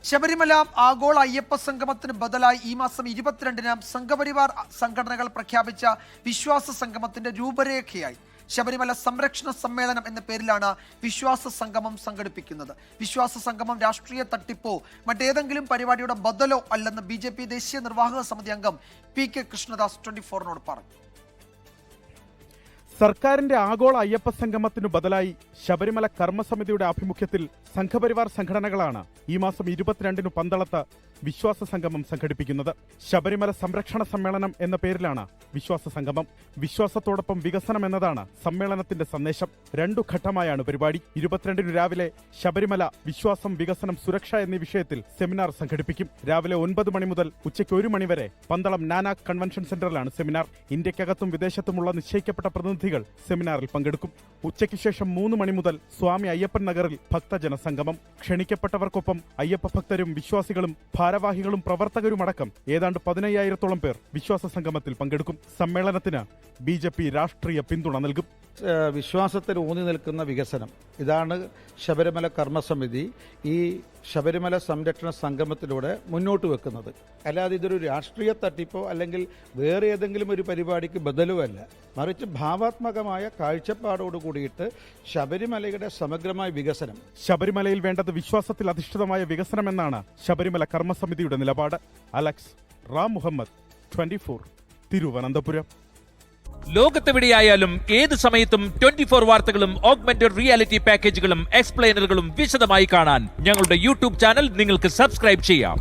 ശബരിമല ആഗോള അയ്യപ്പ സംഗമത്തിന് ബദലായി ഈ മാസം 22-ന് സംഘപരിവാർ സംഘടനകൾ പ്രഖ്യാപിച്ച വിശ്വാസ സംഗമത്തിന്റെ രൂപരേഖയായി ശബരിമല സംരക്ഷണ സമ്മേളനം എന്ന പേരിലാണ് വിശ്വാസ സംഗമം സംഘടിപ്പിക്കുന്നത്. വിശ്വാസ സംഗമം രാഷ്ട്രീയ തട്ടിപ്പോ മറ്റേതെങ്കിലും പരിപാടിയുടെ ബദലോ അല്ലെന്ന് BJP ദേശീയ നിർവാഹക സമിതി അംഗം PK കൃഷ്ണദാസ് 24-നോട് പറഞ്ഞു. സർക്കാരിന്റെ ആഗോള അയ്യപ്പ സംഗമത്തിനു ബദലായി ശബരിമല കർമ്മസമിതിയുടെ ആഭിമുഖ്യത്തിൽ സംഘപരിവാർ സംഘടനകളാണ് ഈ മാസം 22-ന് പന്തളത്ത് വിശ്വാസ സംഗമം സംഘടിപ്പിക്കുന്നത്. ശബരിമല സംരക്ഷണ സമ്മേളനം എന്ന പേരിലാണ് വിശ്വാസ സംഗമം. വിശ്വാസത്തോടൊപ്പം വികസനം എന്നതാണ് സമ്മേളനത്തിന്റെ സന്ദേശം. 2 ഘട്ടമായാണ് പരിപാടി. 22-ന് രാവിലെ ശബരിമല വിശ്വാസം, വികസനം, സുരക്ഷ എന്നീ വിഷയത്തിൽ സെമിനാർ സംഘടിപ്പിക്കും. രാവിലെ 9 മണി മുതൽ ഉച്ചയ്ക്ക് 1 മണി വരെ പന്തളം നാനാക് കൺവെൻഷൻ സെന്ററിലാണ് സെമിനാർ. ഇന്ത്യക്കകത്തും വിദേശത്തുമുള്ള നിശ്ചയിക്കപ്പെട്ട പ്രതിനിധികൾ സെമിനാറിൽ പങ്കെടുക്കും. ഉച്ചയ്ക്ക് ശേഷം 3 മണി മുതൽ സ്വാമി അയ്യപ്പൻ നഗറിൽ ഭക്തജനസംഗമം. ക്ഷണിക്കപ്പെട്ടവർക്കൊപ്പം അയ്യപ്പ ഭക്തരും വിശ്വാസികളും ഭാരവാഹികളും പ്രവർത്തകരുമടക്കം ഏതാണ്ട് 15,000-ഓളം പേർ വിശ്വാസ സംഗമത്തിൽ പങ്കെടുക്കും. സമ്മേളനത്തിന് BJP രാഷ്ട്രീയ പിന്തുണ നൽകും. വിശ്വാസത്തിൽ ഊന്നി നിൽക്കുന്ന വികസനം, ഇതാണ് ശബരിമല കർമ്മസമിതി ഈ ശബരിമല സംരക്ഷണ സംഗമത്തിലൂടെ മുന്നോട്ട് വെക്കുന്നത്. അല്ലാതെ ഇതൊരു രാഷ്ട്രീയ തട്ടിപ്പോ അല്ലെങ്കിൽ വേറെ ഏതെങ്കിലും ഒരു പരിപാടിക്ക് ബദലുമല്ല, മറിച്ച് ഭാവാത്മകമായ കാഴ്ചപ്പാടോട് കൂടിയിട്ട് ശബരിമലയുടെ സമഗ്രമായ വികസനം. ശബരിമലയിൽ വേണ്ടത് വിശ്വാസത്തിൽ അധിഷ്ഠിതമായ വികസനമെന്നാണ് ശബരിമല കർമ്മസമിതിയുടെ നിലപാട്. അലക്സ് റാം മുഹമ്മദ്, 24, തിരുവനന്തപുരം. ലോകത്തെവിടെയായാലും ഏത് സമയത്തും 24 വാർത്തകളും ഓഗ്മെന്റഡ് റിയാലിറ്റി പാക്കേജുകളും എക്സ്പ്ലെയിനറുകളും വിശദമായി കാണാൻ ഞങ്ങളുടെ YouTube ചാനൽ നിങ്ങൾക്ക് സബ്സ്ക്രൈബ് ചെയ്യാം.